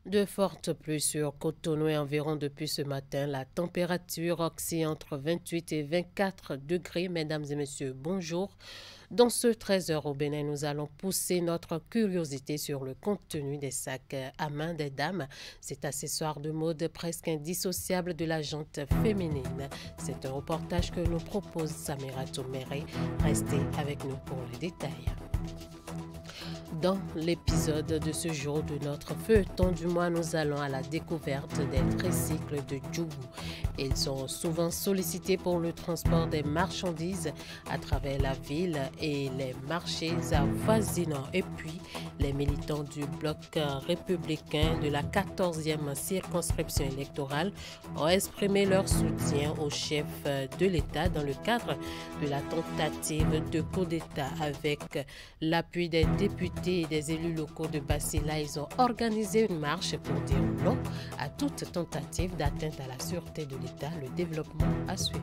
De fortes pluies sur Cotonou et environ depuis ce matin. La température oscille entre 28 et 24 degrés. Mesdames et messieurs, bonjour. Dans ce 13h au Bénin, nous allons pousser notre curiosité sur le contenu des sacs à main des dames. Cet accessoire de mode presque indissociable de la jante féminine. C'est un reportage que nous propose Samira Touméré. Restez avec nous pour les détails. Dans l'épisode de ce jour de notre feuilleton du mois, nous allons à la découverte des tricycles de Djougou. Ils sont souvent sollicités pour le transport des marchandises à travers la ville et les marchés avoisinants. Et puis, les militants du bloc républicain de la 14e circonscription électorale ont exprimé leur soutien au chef de l'État dans le cadre de la tentative de coup d'État. Avec l'appui des députés et des élus locaux de Basila, ils ont organisé une marche pour dire non à toute tentative d'atteinte à la sûreté de l'État. Le développement à suivre.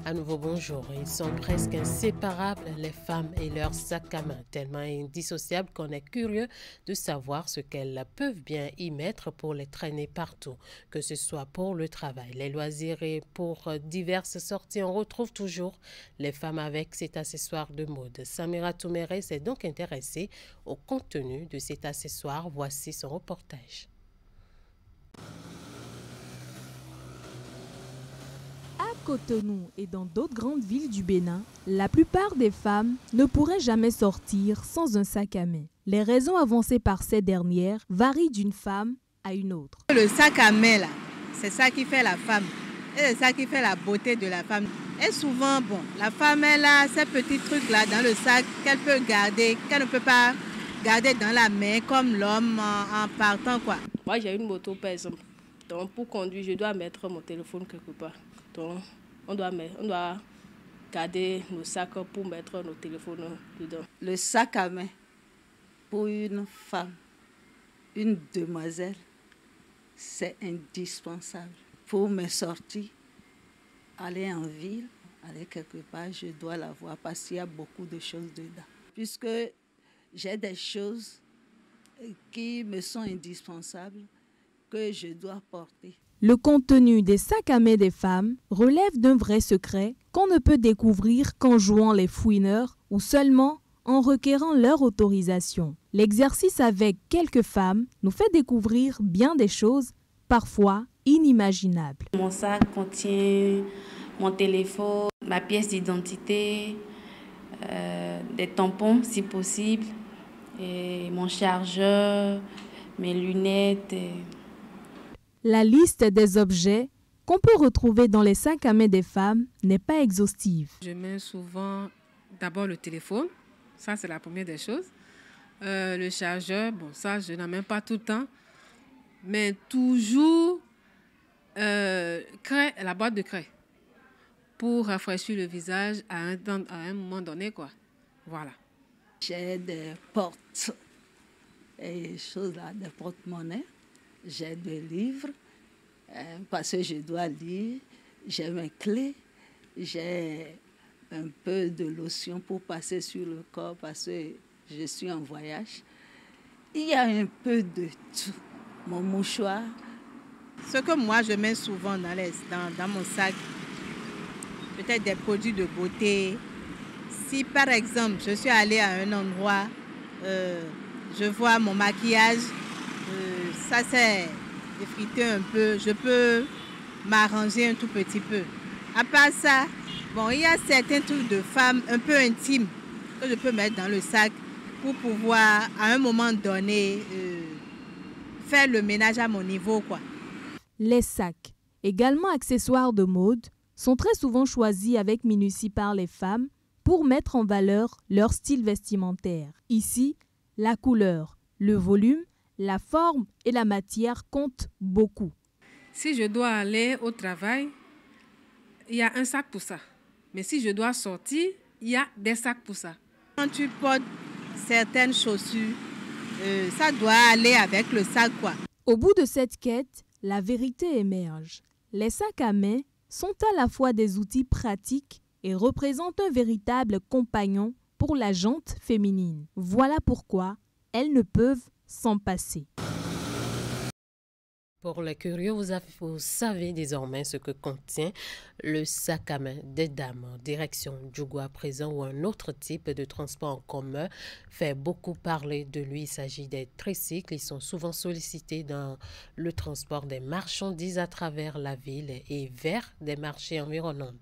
À nouveau, bonjour. Ils sont presque inséparables, les femmes et leurs sacs à main, tellement indissociables qu'on est curieux de savoir ce qu'elles peuvent bien y mettre pour les traîner partout, que ce soit pour le travail, les loisirs et pour diverses sorties. On retrouve toujours les femmes avec cet accessoire de mode. Samira Touméré s'est donc intéressée au contenu de cet accessoire. Voici son reportage. À Cotonou et dans d'autres grandes villes du Bénin, la plupart des femmes ne pourraient jamais sortir sans un sac à main. Les raisons avancées par ces dernières varient d'une femme à une autre. Le sac à main, là, c'est ça qui fait la femme. Et c'est ça qui fait la beauté de la femme. Et souvent, la femme, elle a ces petits trucs-là dans le sac qu'elle peut garder, qu'elle ne peut pas garder dans la main comme l'homme en partant, quoi. Moi, j'ai une moto, par exemple. Donc, pour conduire, je dois mettre mon téléphone quelque part. Donc, on doit garder nos sacs pour mettre nos téléphones dedans. Le sac à main, pour une femme, une demoiselle, c'est indispensable. Pour me sortir, aller en ville, aller quelque part, je dois l'avoir parce qu'il y a beaucoup de choses dedans. Puisque j'ai des choses qui me sont indispensables que je dois porter. Le contenu des sacs à main des femmes relève d'un vrai secret qu'on ne peut découvrir qu'en jouant les fouineurs ou seulement en requérant leur autorisation. L'exercice avec quelques femmes nous fait découvrir bien des choses, parfois inimaginables. Mon sac contient mon téléphone, ma pièce d'identité, des tampons si possible, et mon chargeur, mes lunettes. La liste des objets qu'on peut retrouver dans les sacs à main des femmes n'est pas exhaustive. Je mets souvent d'abord le téléphone, ça c'est la première des choses. Le chargeur, ça je n'en mets pas tout le temps, mais toujours la boîte de craie pour rafraîchir le visage à un moment donné, quoi. Voilà. J'ai des portes et choses là, des porte-monnaies. J'ai des livres parce que je dois lire. J'ai mes clés. J'ai un peu de lotion pour passer sur le corps parce que je suis en voyage. Il y a un peu de tout. Mon mouchoir. Ce que moi je mets souvent dans mon sac, peut-être des produits de beauté. Si par exemple je suis allée à un endroit, je vois mon maquillage, ça s'est effrité un peu, je peux m'arranger un tout petit peu. À part ça, il y a certains trucs de femmes un peu intimes que je peux mettre dans le sac pour pouvoir à un moment donné faire le ménage à mon niveau, quoi. Les sacs, également accessoires de mode, sont très souvent choisis avec minutie par les femmes pour mettre en valeur leur style vestimentaire. Ici, la couleur, le volume, la forme et la matière comptent beaucoup. Si je dois aller au travail, il y a un sac pour ça. Mais si je dois sortir, il y a des sacs pour ça. Quand tu portes certaines chaussures, ça doit aller avec le sac, quoi. Au bout de cette quête, la vérité émerge. Les sacs à main sont à la fois des outils pratiques et représentent un véritable compagnon pour la gente féminine. Voilà pourquoi elles ne peuvent s'en passer. Pour les curieux, vous savez désormais ce que contient le sac à main des dames. Direction Djougou à présent, ou un autre type de transport en commun fait beaucoup parler de lui. Il s'agit des tricycles. Ils sont souvent sollicités dans le transport des marchandises à travers la ville et vers des marchés environnants.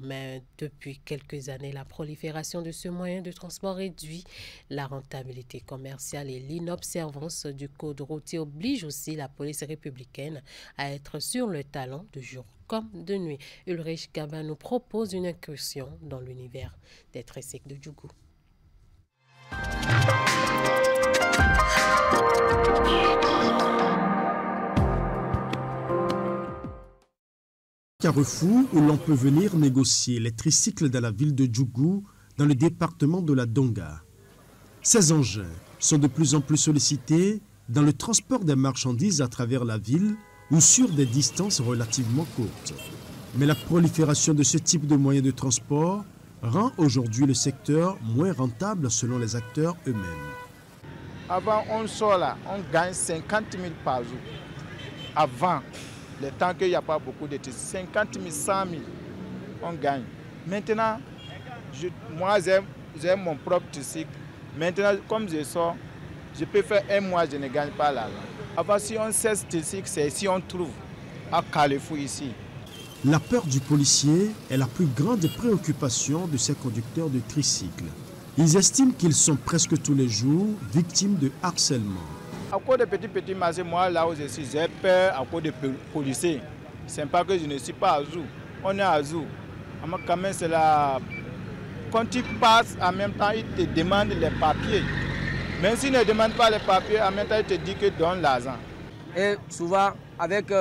Mais depuis quelques années, la prolifération de ce moyen de transport réduit la rentabilité commerciale et l'inobservance du code routier oblige aussi la police républicaine à être sur le talon de jour comme de nuit. Ulrich Gaba nous propose une incursion dans l'univers des tricycles de Djougou. Carrefour où l'on peut venir négocier les tricycles dans la ville de Djougou, dans le département de la Donga. Ces engins sont de plus en plus sollicités dans le transport des marchandises à travers la ville ou sur des distances relativement courtes. Mais la prolifération de ce type de moyens de transport rend aujourd'hui le secteur moins rentable selon les acteurs eux-mêmes. Avant, on sort là, on gagne 50 000 par jour. Avant, le temps qu'il n'y a pas beaucoup de tricycles, 50 000, 100 000, on gagne. Maintenant, moi j'aime mon propre tricycle. Maintenant, comme je sors, je peux faire un mois, je ne gagne pas l'argent. Avant, si on cesse tricycle, c'est si on trouve à Carrefour ici. La peur du policier est la plus grande préoccupation de ces conducteurs de tricycles. Ils estiment qu'ils sont presque tous les jours victimes de harcèlement. À cause de petits marchés, moi là où je suis, j'ai peur à cause des policiers. C'est pas que je ne suis pas à Zou. On est à Zou. Mais quand même, c'est là. Quand tu passes, en même temps, ils te demandent les papiers. Même s'ils ne demandent pas les papiers, en même temps, ils te disent que donne l'argent. Et souvent, avec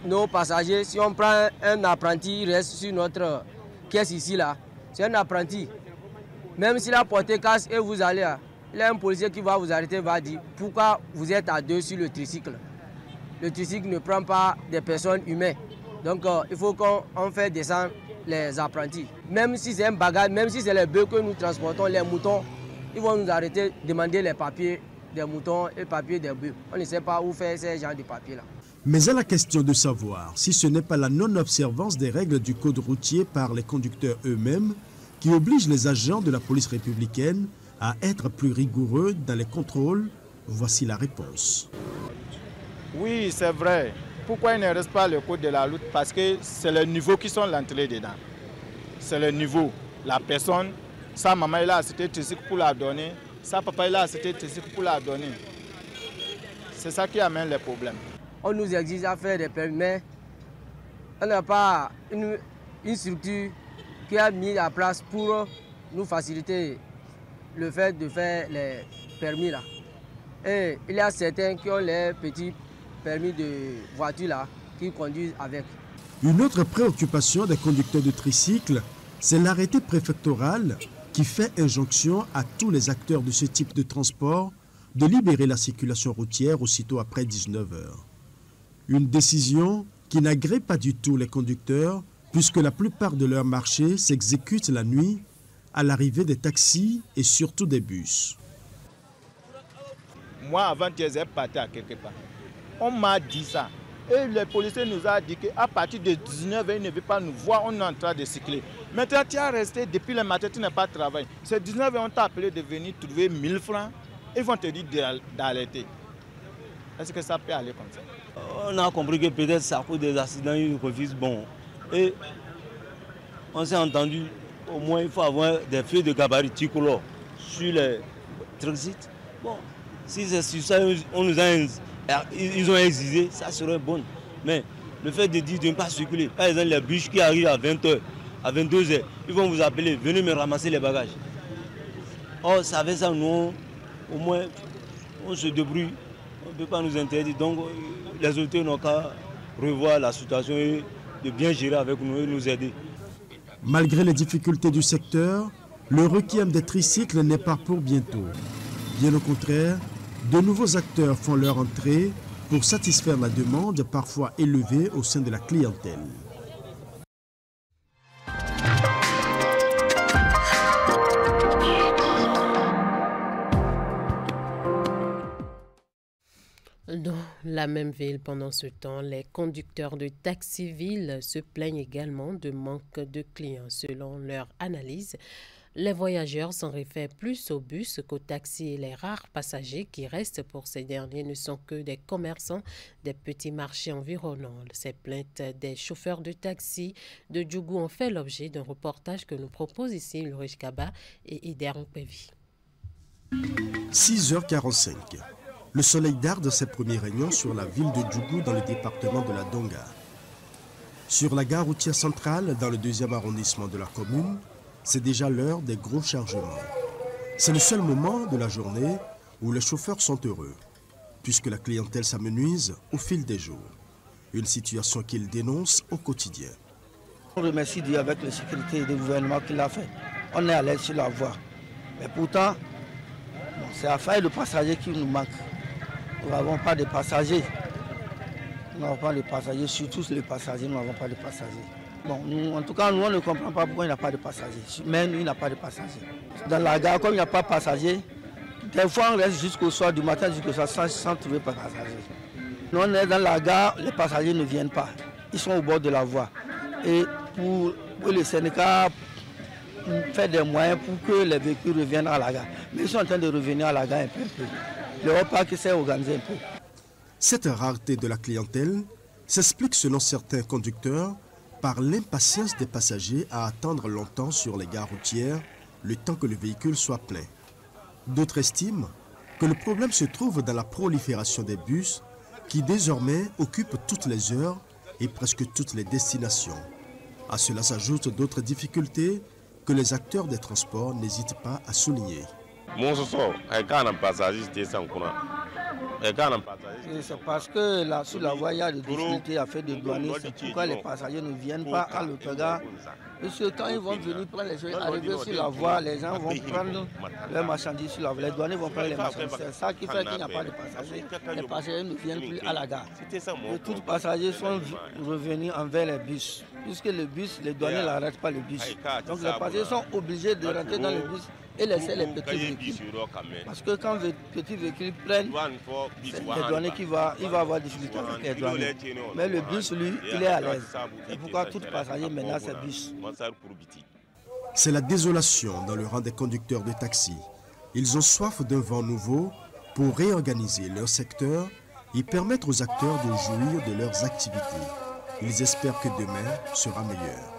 nos passagers, si on prend un apprenti, il reste sur notre caisse ici, là. C'est un apprenti. Même s'il a porté casque et vous allez là, il y a un policier qui va vous arrêter, va dire pourquoi vous êtes à deux sur le tricycle. Le tricycle ne prend pas des personnes humaines. Donc il faut qu'on fasse descendre les apprentis. Même si c'est un bagage, même si c'est les bœufs que nous transportons, les moutons, ils vont nous arrêter, demander les papiers des moutons et les papiers des bœufs. On ne sait pas où faire ces genres de papiers-là. Mais à la question de savoir si ce n'est pas la non-observance des règles du code routier par les conducteurs eux-mêmes qui oblige les agents de la police républicaine à être plus rigoureux dans les contrôles, voici la réponse. Oui, c'est vrai. Pourquoi il ne reste pas le code de la route? Parce que c'est le niveau qui sont l'entrée dedans. C'est le niveau. La personne, sa maman il a acheté tricycle pour la donner, sa papa il a acheté tricycle pour la donner. C'est ça qui amène les problèmes. On nous exige à faire des permis, mais on n'a pas une structure qui a mis à place pour nous faciliter le fait de faire les permis là. Et il y a certains qui ont les petits permis de voiture là, qui conduisent avec. Une autre préoccupation des conducteurs de tricycle, c'est l'arrêté préfectoral qui fait injonction à tous les acteurs de ce type de transport de libérer la circulation routière aussitôt après 19 h. Une décision qui n'agrée pas du tout les conducteurs, puisque la plupart de leurs marchés s'exécutent la nuit à l'arrivée des taxis et surtout des bus. Moi, avant que j'ai parti à quelque part, on m'a dit ça. Et les policiers nous ont dit qu'à partir de 19 h, ils ne veulent pas nous voir, on est en train de cycler. Maintenant, tu as resté depuis le matin, tu n'as pas travaillé. C'est 19 h, on t'a appelé de venir trouver 1000 francs. Ils vont te dire d'arrêter. Est-ce que ça peut aller comme ça? On a compris que peut-être c'est à cause des accidents, ils refusent. Bon. Et on s'est entendu, au moins il faut avoir des feux de gabarit tricolore sur les tricycles. Bon, si c'est sur ça, ils ont exigé, ça serait bon. Mais le fait de dire de ne pas circuler, par exemple les bus qui arrivent à 20 h, à 22h, ils vont vous appeler, venez me ramasser les bagages. Oh, ça fait ça, nous, au moins, on se débrouille, on ne peut pas nous interdire. Donc, les autorités n'ont qu'à revoir la situation et de bien gérer avec nous et nous aider. Malgré les difficultés du secteur, le requiem des tricycles n'est pas pour bientôt. Bien au contraire, de nouveaux acteurs font leur entrée pour satisfaire la demande parfois élevée au sein de la clientèle. Dans la même ville, pendant ce temps, les conducteurs de taxi-ville se plaignent également de manque de clients. Selon leur analyse, les voyageurs s'en réfèrent plus au bus qu'au taxi et les rares passagers qui restent pour ces derniers ne sont que des commerçants des petits marchés environnants. Ces plaintes des chauffeurs de taxi de Djougou ont fait l'objet d'un reportage que nous propose ici Ulrich Kaba et Ider Mpévi. 6h45. Le soleil darde ses premiers rayons sur la ville de Djougou dans le département de la Donga. Sur la gare routière centrale, dans le 2e arrondissement de la commune, c'est déjà l'heure des gros chargements. C'est le seul moment de la journée où les chauffeurs sont heureux, puisque la clientèle s'amenuise au fil des jours. Une situation qu'ils dénoncent au quotidien. On remercie Dieu avec la sécurité du gouvernement qu'il a fait. On est à l'aise sur la voie. Mais pourtant, c'est l'affaire de passagers qui nous manque. Nous n'avons pas de passagers. Nous n'avons pas de passagers, surtout les passagers, nous n'avons pas de passagers. Bon, nous, en tout cas, nous, on ne comprend pas pourquoi il n'y a pas de passagers. Même il n'y a pas de passagers. Dans la gare, comme il n'y a pas de passagers, des fois on reste jusqu'au soir, du matin jusqu'au soir, sans trouver pas de passagers. Nous, on est dans la gare, les passagers ne viennent pas. Ils sont au bord de la voie. Et pour les syndicats, faire des moyens pour que les véhicules reviennent à la gare. Mais ils sont en train de revenir à la gare un peu. Le repas qui s'est organisé un peu. Cette rareté de la clientèle s'explique selon certains conducteurs par l'impatience des passagers à attendre longtemps sur les gares routières le temps que le véhicule soit plein. D'autres estiment que le problème se trouve dans la prolifération des bus qui désormais occupent toutes les heures et presque toutes les destinations. À cela s'ajoutent d'autres difficultés que les acteurs des transports n'hésitent pas à souligner. C'est parce que là, sur la voie, il y a des difficultés à faire des douaniers. C'est pourquoi les passagers ne viennent pas à l'autogare. Parce que quand ils vont venir prendre les gens, arriver sur la voie, les gens vont prendre leurs marchandises sur la voie. Les douaniers vont prendre les marchandises. C'est ça qui fait qu'il n'y a pas de passagers. Les passagers ne viennent plus à la gare. Et tous les passagers sont revenus envers les bus. Puisque le bus, les douaniers n'arrêtent pas le bus. Donc les passagers sont obligés de rentrer dans le bus et laisser les petits véhicules. Parce que quand les petits véhicules prennent, c'est les douaniers qui va avoir des difficultés avec les douaniers. Mais le bus, lui, il est à l'aise. C'est pourquoi tous les passagers maintenant, c'est bus. C'est la désolation dans le rang des conducteurs de taxi. Ils ont soif d'un vent nouveau pour réorganiser leur secteur et permettre aux acteurs de jouir de leurs activités. Ils espèrent que demain sera meilleur.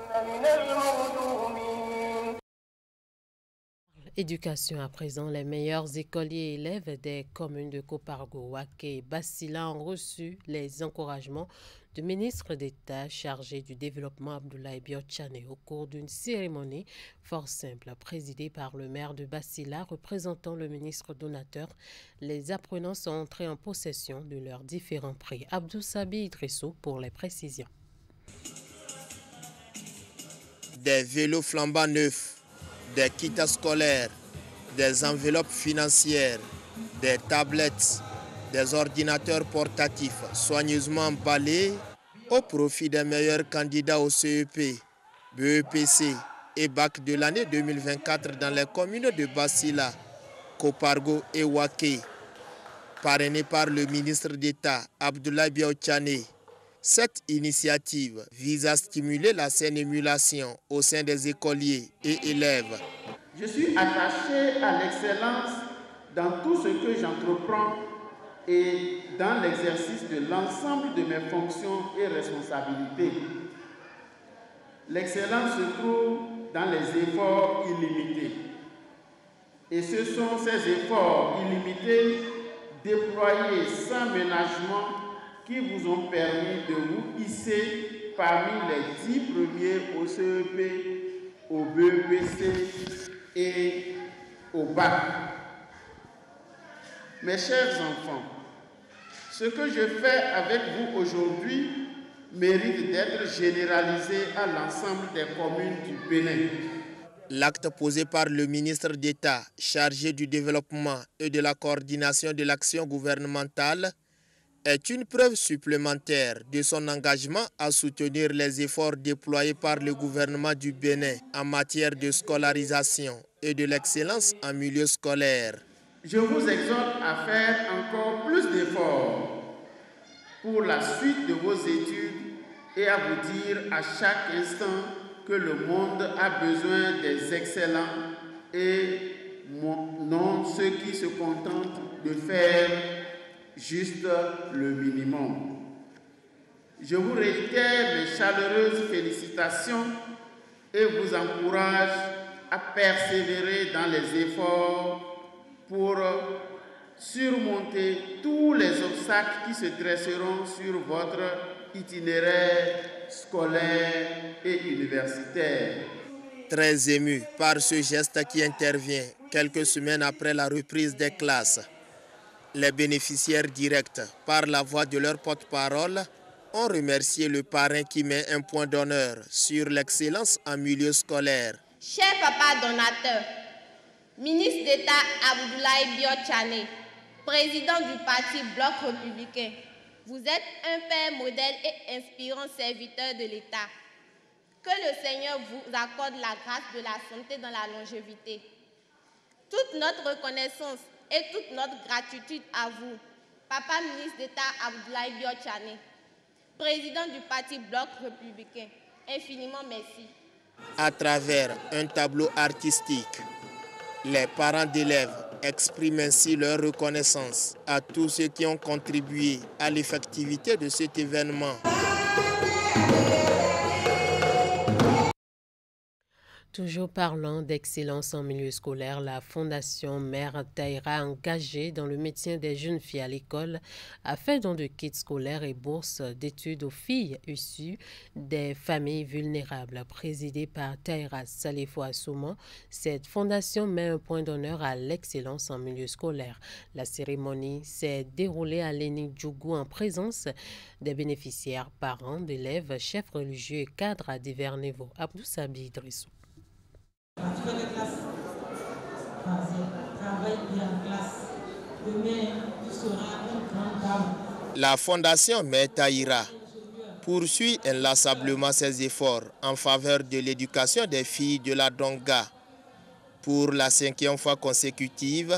Éducation à présent, les meilleurs écoliers et élèves des communes de Kopargo, Waké et Bassila ont reçu les encouragements du ministre d'État chargé du développement Abdoulaye Biotchane au cours d'une cérémonie fort simple présidée par le maire de Bassila représentant le ministre donateur. Les apprenants sont entrés en possession de leurs différents prix. Abdou Sabi Idrissou pour les précisions. Des vélos flambant neufs, des kits scolaires, des enveloppes financières, des tablettes, des ordinateurs portatifs soigneusement emballés au profit des meilleurs candidats au CEP, BEPC et BAC de l'année 2024 dans les communes de Bassila, Kopargo et Waké. Parrainé par le ministre d'État Abdoulaye Biotchane, cette initiative vise à stimuler la saine émulation au sein des écoliers et élèves. Je suis attaché à l'excellence dans tout ce que j'entreprends et dans l'exercice de l'ensemble de mes fonctions et responsabilités. L'excellence se trouve dans les efforts illimités. Et ce sont ces efforts illimités déployés sans ménagement qui vous ont permis de vous hisser parmi les 10 premiers au CEP, au BEPC et au bac. Mes chers enfants, ce que je fais avec vous aujourd'hui mérite d'être généralisé à l'ensemble des communes du Bénin. L'acte posé par le ministre d'État chargé du développement et de la coordination de l'action gouvernementale est une preuve supplémentaire de son engagement à soutenir les efforts déployés par le gouvernement du Bénin en matière de scolarisation et de l'excellence en milieu scolaire. Je vous exhorte à faire encore plus d'efforts pour la suite de vos études et à vous dire à chaque instant que le monde a besoin des excellents et non ceux qui se contentent de faire juste le minimum. Je vous réitère mes chaleureuses félicitations et vous encourage à persévérer dans les efforts pour surmonter tous les obstacles qui se dresseront sur votre itinéraire scolaire et universitaire. Très ému par ce geste qui intervient quelques semaines après la reprise des classes, les bénéficiaires directs, par la voix de leur porte-parole, ont remercié le parrain qui met un point d'honneur sur l'excellence en milieu scolaire. Cher papa donateur, ministre d'État Abdoulaye Biotchane, président du parti Bloc républicain, vous êtes un père modèle et inspirant serviteur de l'État. Que le Seigneur vous accorde la grâce de la santé dans la longévité. Toute notre reconnaissance et toute notre gratitude à vous, papa ministre d'État Abdoulaye Biotchane, président du parti Bloc républicain. Infiniment merci. À travers un tableau artistique, les parents d'élèves expriment ainsi leur reconnaissance à tous ceux qui ont contribué à l'effectivité de cet événement. Toujours parlant d'excellence en milieu scolaire, la Fondation Mère Taïra, engagée dans le maintien des jeunes filles à l'école, a fait don de kits scolaires et bourses d'études aux filles issues des familles vulnérables. Présidée par Taïra Salifou Assouman, cette fondation met un point d'honneur à l'excellence en milieu scolaire. La cérémonie s'est déroulée à Léni Djougou en présence des bénéficiaires, parents d'élèves, chefs religieux et cadres à divers niveaux. Abdou Sabi Idrissou. Tu fais les classes, travaille bien en classe. Demain, tu seras une grande dame. La Fondation Mère Taïra poursuit inlassablement ses efforts en faveur de l'éducation des filles de la Donga. Pour la 5e fois consécutive,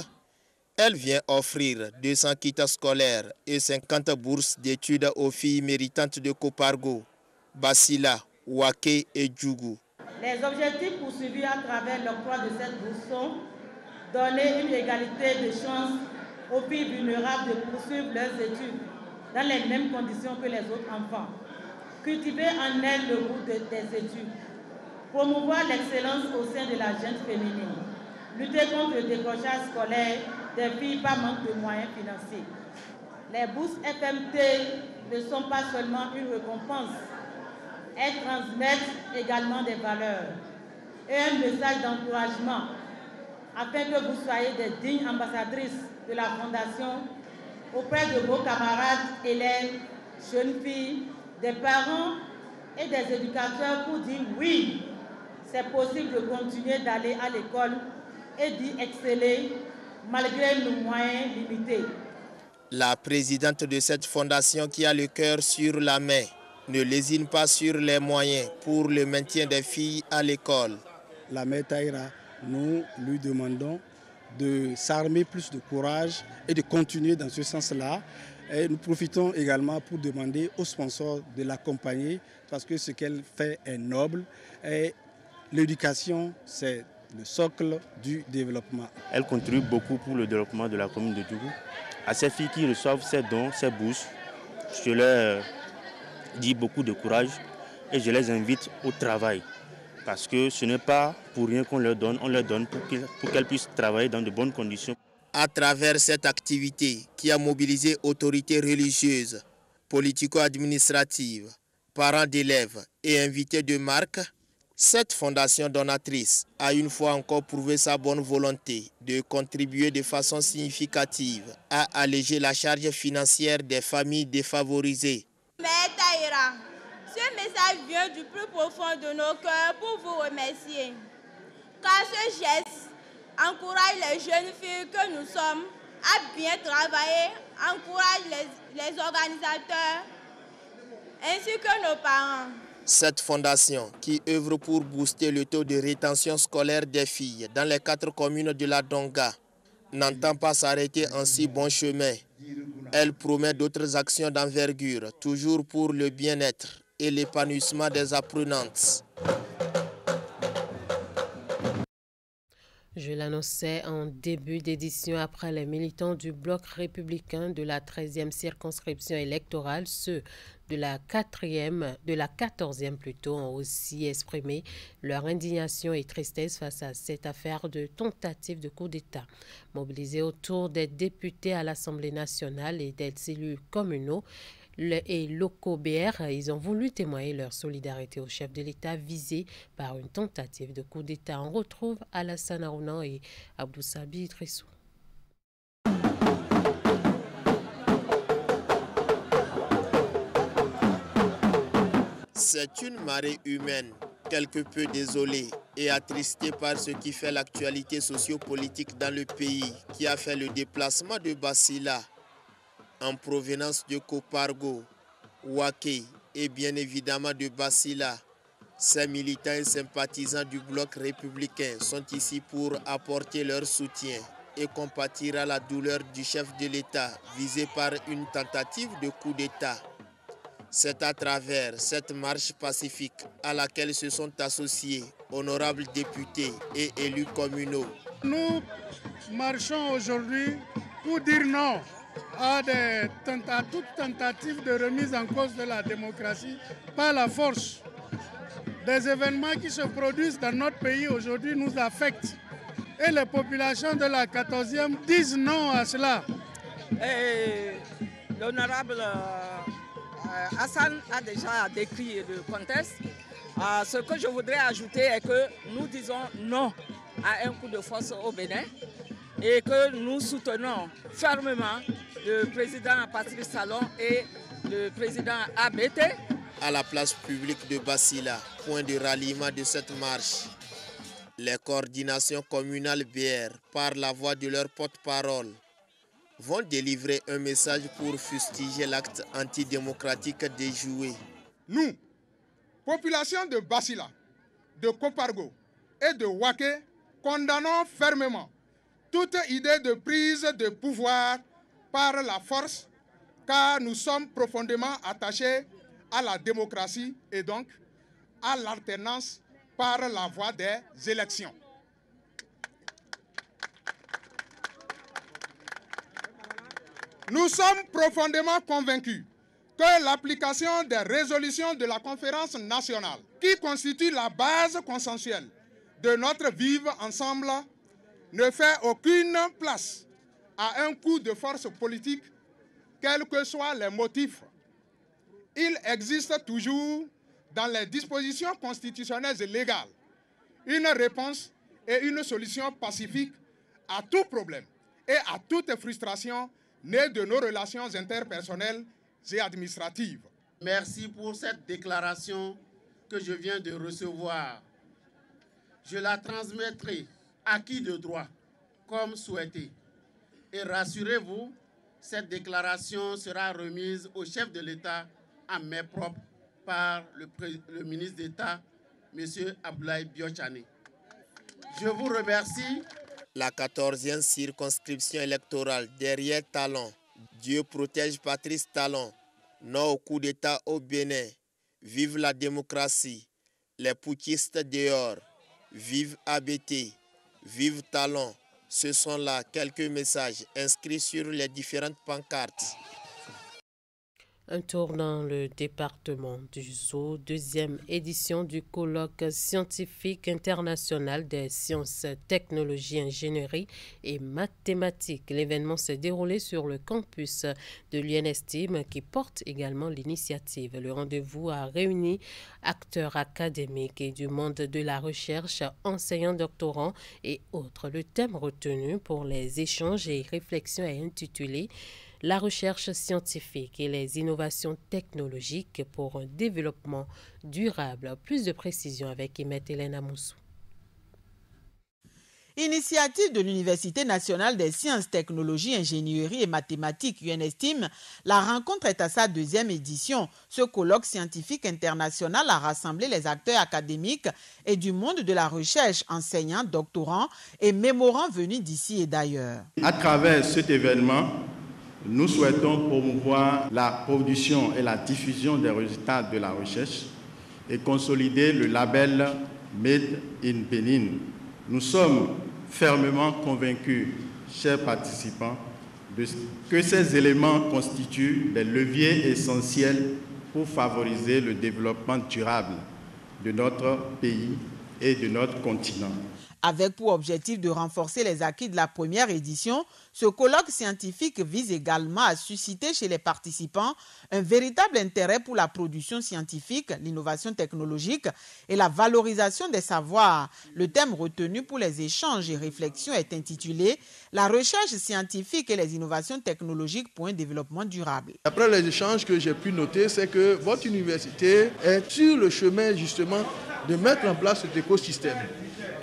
elle vient offrir 200 kits scolaires et 50 bourses d'études aux filles méritantes de Kopargo, Basila, Ouaké et Djougou. Les objectifs poursuivis à travers l'octroi de cette bourse sont donner une égalité de chances aux filles vulnérables de poursuivre leurs études dans les mêmes conditions que les autres enfants, cultiver en elles le goût des études, promouvoir l'excellence au sein de la jeune féminine, lutter contre le décrochage scolaire des filles par manque de moyens financiers. Les bourses FMT ne sont pas seulement une récompense, elles transmettent également des valeurs et un message d'encouragement afin que vous soyez des dignes ambassadrices de la Fondation auprès de vos camarades, élèves, jeunes filles, des parents et des éducateurs pour dire oui, c'est possible de continuer d'aller à l'école et d'y exceller malgré nos moyens limités. La présidente de cette fondation qui a le cœur sur la main ne lésine pas sur les moyens pour le maintien des filles à l'école. La Mère Taïra, nous lui demandons de s'armer plus de courage et de continuer dans ce sens-là. Et nous profitons également pour demander aux sponsors de l'accompagner parce que ce qu'elle fait est noble. Et l'éducation, c'est le socle du développement. Elle contribue beaucoup pour le développement de la commune de Djougou. À ces filles qui reçoivent ces dons, ces bourses, je leur dis beaucoup de courage et je les invite au travail. Parce que ce n'est pas pour rien qu'on leur donne, on leur donne pour qu'elles puissent travailler dans de bonnes conditions. À travers cette activité qui a mobilisé autorités religieuses, politico-administratives, Parents d'élèves et invités de marque, cette fondation donatrice a une fois encore prouvé sa bonne volonté de contribuer de façon significative à alléger la charge financière des familles défavorisées. Mère Taïra, ce message vient du plus profond de nos cœurs pour vous remercier. Car ce geste encourage les jeunes filles que nous sommes à bien travailler, encourage les organisateurs ainsi que nos parents. Cette fondation, qui œuvre pour booster le taux de rétention scolaire des filles dans les 4 communes de la Donga, n'entend pas s'arrêter en si bon chemin. Elle promet d'autres actions d'envergure, toujours pour le bien-être et l'épanouissement des apprenantes. Je l'annonçais en début d'édition, après les militants du bloc républicain de la 13e circonscription électorale, ceux de la 14e plutôt, ont aussi exprimé leur indignation et tristesse face à cette affaire de tentative de coup d'État. Mobilisés autour des députés à l'Assemblée nationale et des élus communaux et locaux BR, ils ont voulu témoigner leur solidarité au chef de l'État visé par une tentative de coup d'État. On retrouve Alassane Aounan et Abdou Sabi Trissou. C'est une marée humaine, quelque peu désolée et attristée par ce qui fait l'actualité sociopolitique dans le pays, qui a fait le déplacement de Basila en provenance de Kopargo, Waké et bien évidemment de Basila. Ces militants et sympathisants du bloc républicain sont ici pour apporter leur soutien et compatir à la douleur du chef de l'État visé par une tentative de coup d'État. C'est à travers cette marche pacifique à laquelle se sont associés honorables députés et élus communaux. Nous marchons aujourd'hui pour dire non à toute tentative de remise en cause de la démocratie par la force. Des événements qui se produisent dans notre pays aujourd'hui nous affectent. Et les populations de la 14e disent non à cela. L'honorable Hassan a déjà décrit le contexte. Ce que je voudrais ajouter est que nous disons non à un coup de force au Bénin et que nous soutenons fermement le président Patrice Talon et le président ABT. À la place publique de Basila, point de ralliement de cette marche, les coordinations communales BR, par la voix de leur porte-parole, vont délivrer un message pour fustiger l'acte antidémocratique déjoué. Nous, population de Basila, de Kopargo et de Waké, condamnons fermement toute idée de prise de pouvoir par la force, car nous sommes profondément attachés à la démocratie et donc à l'alternance par la voie des élections. Nous sommes profondément convaincus que l'application des résolutions de la conférence nationale, qui constitue la base consensuelle de notre vivre ensemble, ne fait aucune place à un coup de force politique, quels que soient les motifs. Il existe toujours dans les dispositions constitutionnelles et légales une réponse et une solution pacifique à tout problème et à toute frustration née de nos relations interpersonnelles et administratives. Merci pour cette déclaration que je viens de recevoir. Je la transmettrai à qui de droit, comme souhaité. Et rassurez-vous, cette déclaration sera remise au chef de l'État en main propre par le ministre d'État, M. Abdoulaye Biochane. Je vous remercie. La 14e circonscription électorale derrière Talon. Dieu protège Patrice Talon. Non au coup d'État au Bénin. Vive la démocratie. Les putschistes dehors. Vive ABT. Vive Talon. Ce sont là quelques messages inscrits sur les différentes pancartes. Un tour dans le département du Zo, deuxième édition du colloque scientifique international des sciences, technologies, ingénierie et mathématiques. L'événement s'est déroulé sur le campus de l'UNESTIM qui porte également l'initiative. Le rendez-vous a réuni acteurs académiques et du monde de la recherche, enseignants, doctorants et autres. Le thème retenu pour les échanges et réflexions est intitulé la recherche scientifique et les innovations technologiques pour un développement durable. Plus de précisions avec Imet Hélène Amoussou. Initiative de l'Université nationale des sciences, technologies, ingénierie et mathématiques UNESTIM, la rencontre est à sa deuxième édition. Ce colloque scientifique international a rassemblé les acteurs académiques et du monde de la recherche, enseignants, doctorants et mémorants venus d'ici et d'ailleurs. À travers cet événement, nous souhaitons promouvoir la production et la diffusion des résultats de la recherche et consolider le label Made in Benin. Nous sommes fermement convaincus, chers participants, que ces éléments constituent des leviers essentiels pour favoriser le développement durable de notre pays et de notre continent. Avec pour objectif de renforcer les acquis de la première édition, ce colloque scientifique vise également à susciter chez les participants un véritable intérêt pour la production scientifique, l'innovation technologique et la valorisation des savoirs. Le thème retenu pour les échanges et réflexions est intitulé « La recherche scientifique et les innovations technologiques pour un développement durable ». Après les échanges que j'ai pu noter, c'est que votre université est sur le chemin justement de mettre en place cet écosystème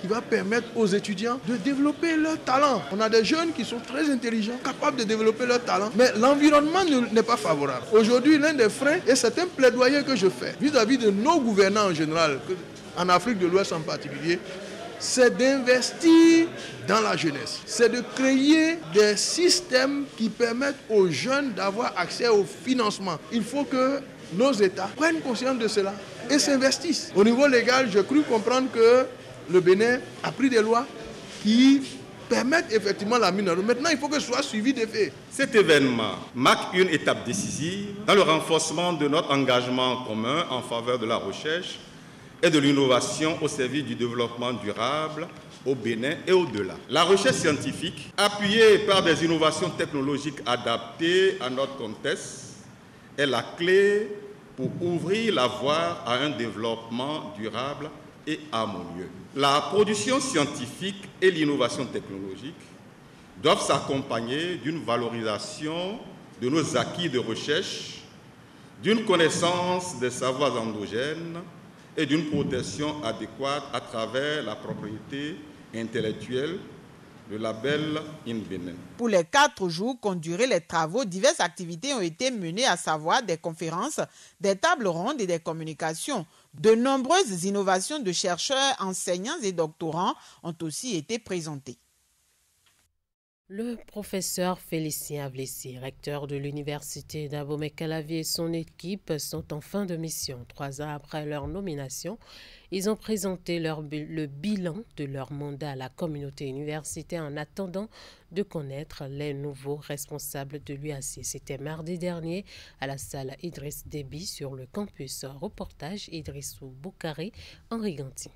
qui va permettre aux étudiants de développer leur talent. On a des jeunes qui sont très intelligents, capables de développer leur talent, mais l'environnement n'est pas favorable. Aujourd'hui, l'un des freins, et c'est un plaidoyer que je fais vis-à-vis de nos gouvernants en général, en Afrique de l'Ouest en particulier, c'est d'investir dans la jeunesse. C'est de créer des systèmes qui permettent aux jeunes d'avoir accès au financement. Il faut que nos États prennent conscience de cela et s'investissent. Au niveau légal, j'ai cru comprendre que le Bénin a pris des lois qui permettent effectivement la mineure. Maintenant, il faut que ce soit suivi des faits. Cet événement marque une étape décisive dans le renforcement de notre engagement commun en faveur de la recherche et de l'innovation au service du développement durable au Bénin et au-delà. La recherche scientifique, appuyée par des innovations technologiques adaptées à notre contexte, est la clé pour ouvrir la voie à un développement durable et harmonieux. La production scientifique et l'innovation technologique doivent s'accompagner d'une valorisation de nos acquis de recherche, d'une connaissance des savoirs endogènes et d'une protection adéquate à travers la propriété intellectuelle, le label INBENIN. Pour les 4 jours qu'ont duré les travaux, diverses activités ont été menées, à savoir des conférences, des tables rondes et des communications. De nombreuses innovations de chercheurs, enseignants et doctorants ont aussi été présentées. Le professeur Félicien Avlessi, recteur de l'université d'Abomey-Calavi et son équipe sont en fin de mission. 3 ans après leur nomination, ils ont présenté le bilan de leur mandat à la communauté universitaire en attendant de connaître les nouveaux responsables de l'UAC. C'était mardi dernier à la salle Idriss Déby sur le campus. Reportage Idrissou Boukari, Henri Ganti.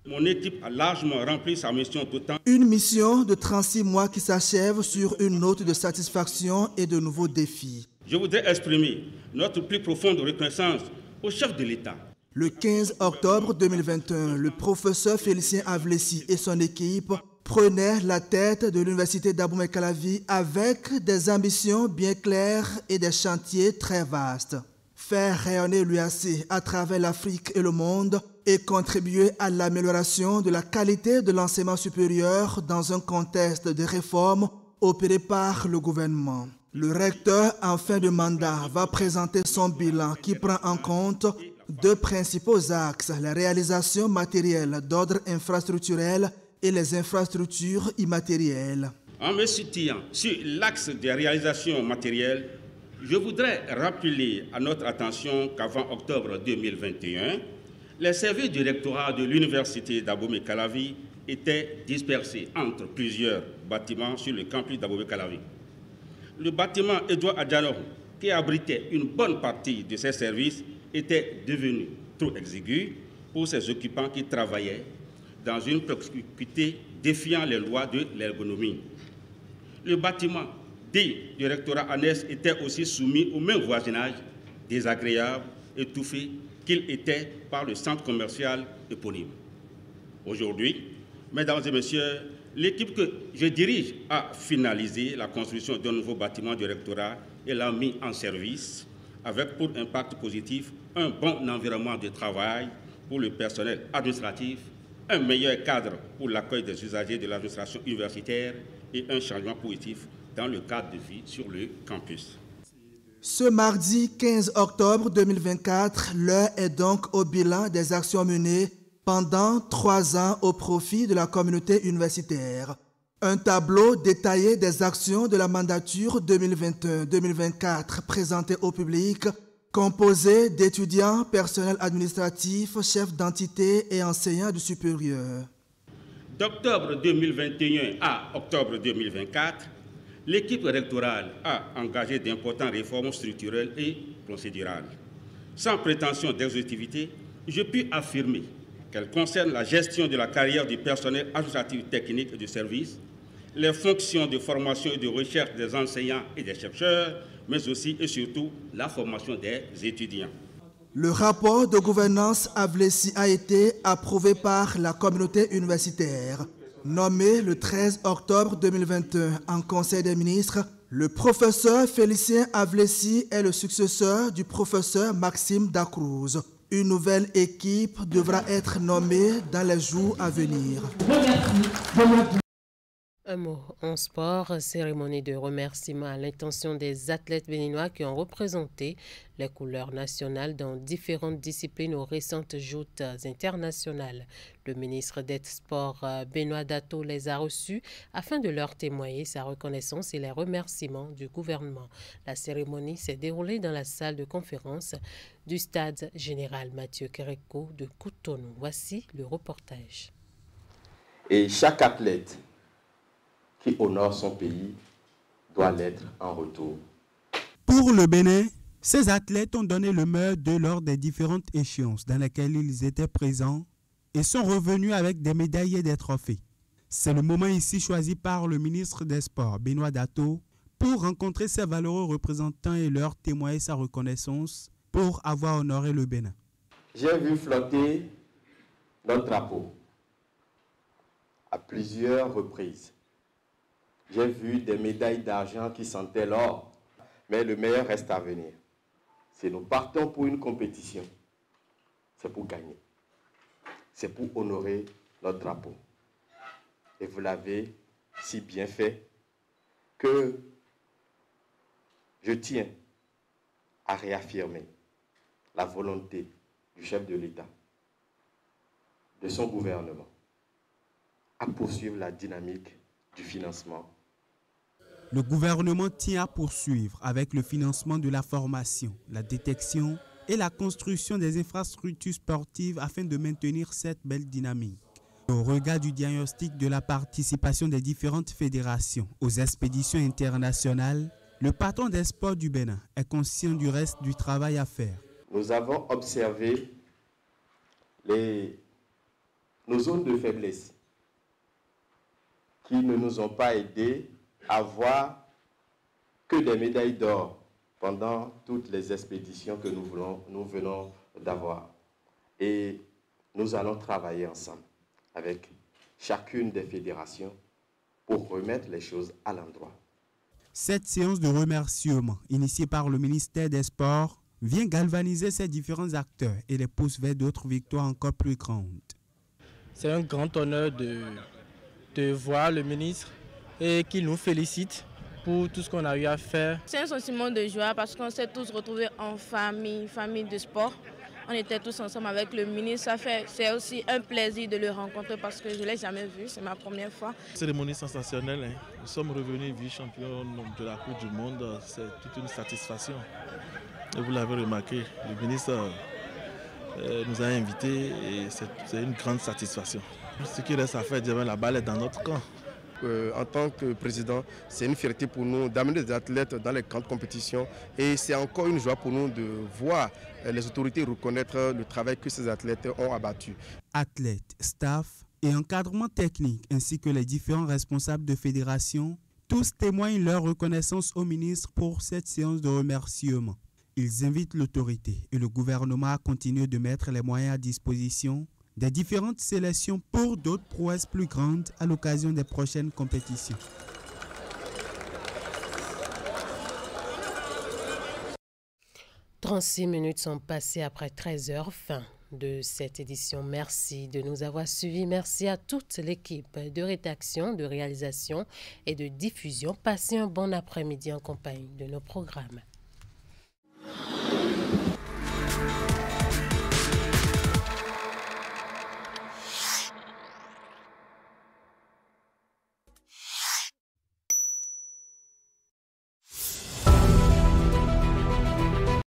Mon équipe a largement rempli sa mission tout temps. Une mission de 36 mois qui s'achève sur une note de satisfaction et de nouveaux défis. Je voudrais exprimer notre plus profonde reconnaissance au chef de l'État. Le 15 octobre 2021, le professeur Félicien Avlessi et son équipe prenaient la tête de l'université d'Abomey-Calavi avec des ambitions bien claires et des chantiers très vastes. Faire rayonner l'UAC à travers l'Afrique et le monde et contribuer à l'amélioration de la qualité de l'enseignement supérieur dans un contexte de réforme opéré par le gouvernement. Le recteur en fin de mandat va présenter son bilan qui prend en compte 2 principaux axes, la réalisation matérielle d'ordre infrastructurel et les infrastructures immatérielles. En me situant sur l'axe des réalisations matérielles, je voudrais rappeler à notre attention qu'avant octobre 2021, les services du rectorat de l'université d'Abomey-Calavi étaient dispersés entre plusieurs bâtiments sur le campus d'Abomey-Calavi. Le bâtiment Edouard Adjano qui abritait une bonne partie de ces services était devenu trop exigu pour ses occupants qui travaillaient dans une promiscuité défiant les lois de l'ergonomie. Le bâtiment dit du rectorat annexe était aussi soumis au même voisinage désagréable, étouffé qu'il était par le centre commercial éponyme. Aujourd'hui, mesdames et messieurs, l'équipe que je dirige a finalisé la construction d'un nouveau bâtiment du rectorat et l'a mis en service avec pour impact positif un bon environnement de travail pour le personnel administratif, un meilleur cadre pour l'accueil des usagers de l'administration universitaire et un changement positif dans le cadre de vie sur le campus. Ce mardi 15 octobre 2024, l'heure est donc au bilan des actions menées pendant 3 ans au profit de la communauté universitaire. Un tableau détaillé des actions de la mandature 2021-2024 présenté au public, composé d'étudiants, personnels administratifs, chefs d'entité et enseignants du supérieur. D'octobre 2021 à octobre 2024, l'équipe rectorale a engagé d'importantes réformes structurelles et procédurales. Sans prétention d'exhaustivité, je puis affirmer qu'elles concernent la gestion de la carrière du personnel administratif, technique et de service, les fonctions de formation et de recherche des enseignants et des chercheurs, mais aussi et surtout la formation des étudiants. Le rapport de gouvernance Avlesi a été approuvé par la communauté universitaire. Nommé le 13 octobre 2021 en Conseil des ministres, le professeur Félicien Avlesi est le successeur du professeur Maxime Dacruz. Une nouvelle équipe devra être nommée dans les jours à venir. Un mot en sport, cérémonie de remerciement à l'intention des athlètes béninois qui ont représenté les couleurs nationales dans différentes disciplines aux récentes joutes internationales. Le ministre des Sports, Benoît Dato, les a reçus afin de leur témoigner sa reconnaissance et les remerciements du gouvernement. La cérémonie s'est déroulée dans la salle de conférence du stade général Mathieu Kéréko de Cotonou. Voici le reportage. Et chaque athlète qui honore son pays doit l'être en retour. Pour le Bénin, ces athlètes ont donné le meilleur d'eux lors des différentes échéances dans lesquelles ils étaient présents et sont revenus avec des médailles et des trophées. C'est le moment ici choisi par le ministre des Sports, Benoît Dato, pour rencontrer ces valeureux représentants et leur témoigner sa reconnaissance pour avoir honoré le Bénin. J'ai vu flotter notre drapeau à plusieurs reprises. J'ai vu des médailles d'argent qui sentaient l'or, mais le meilleur reste à venir. Si nous partons pour une compétition, c'est pour gagner. C'est pour honorer notre drapeau. Et vous l'avez si bien fait que je tiens à réaffirmer la volonté du chef de l'État, de son gouvernement, à poursuivre la dynamique du financement. Le gouvernement tient à poursuivre avec le financement de la formation, la détection et la construction des infrastructures sportives afin de maintenir cette belle dynamique. Au regard du diagnostic de la participation des différentes fédérations aux expéditions internationales, le patron des sports du Bénin est conscient du reste du travail à faire. Nous avons observé nos zones de faiblesse qui ne nous ont pas aidés à voir que des médailles d'or pendant toutes les expéditions que nous venons d'avoir. Et nous allons travailler ensemble avec chacune des fédérations pour remettre les choses à l'endroit. Cette séance de remerciement, initiée par le ministère des Sports, vient galvaniser ces différents acteurs et les pousse vers d'autres victoires encore plus grandes. C'est un grand honneur de voir le ministre et qu'il nous félicite pour tout ce qu'on a eu à faire. C'est un sentiment de joie parce qu'on s'est tous retrouvés en famille de sport. On était tous ensemble avec le ministre. C'est aussi un plaisir de le rencontrer parce que je ne l'ai jamais vu, c'est ma première fois. Cérémonie sensationnelle, hein. Nous sommes revenus vice-champions de la Coupe du Monde, c'est toute une satisfaction. Et vous l'avez remarqué, le ministre nous a invités et c'est une grande satisfaction. Ce qui reste à faire, la balle est dans notre camp. En tant que président, c'est une fierté pour nous d'amener des athlètes dans les grandes compétitions et c'est encore une joie pour nous de voir les autorités reconnaître le travail que ces athlètes ont abattu. Athlètes, staff et encadrement technique ainsi que les différents responsables de fédération, tous témoignent leur reconnaissance au ministre pour cette séance de remerciement. Ils invitent l'autorité et le gouvernement à continuer de mettre les moyens à disposition des différentes sélections pour d'autres prouesses plus grandes à l'occasion des prochaines compétitions. « 36 minutes sont passées après 13 heures, fin de cette édition. Merci de nous avoir suivis. Merci à toute l'équipe de rédaction, de réalisation et de diffusion. Passez un bon après-midi en compagnie de nos programmes.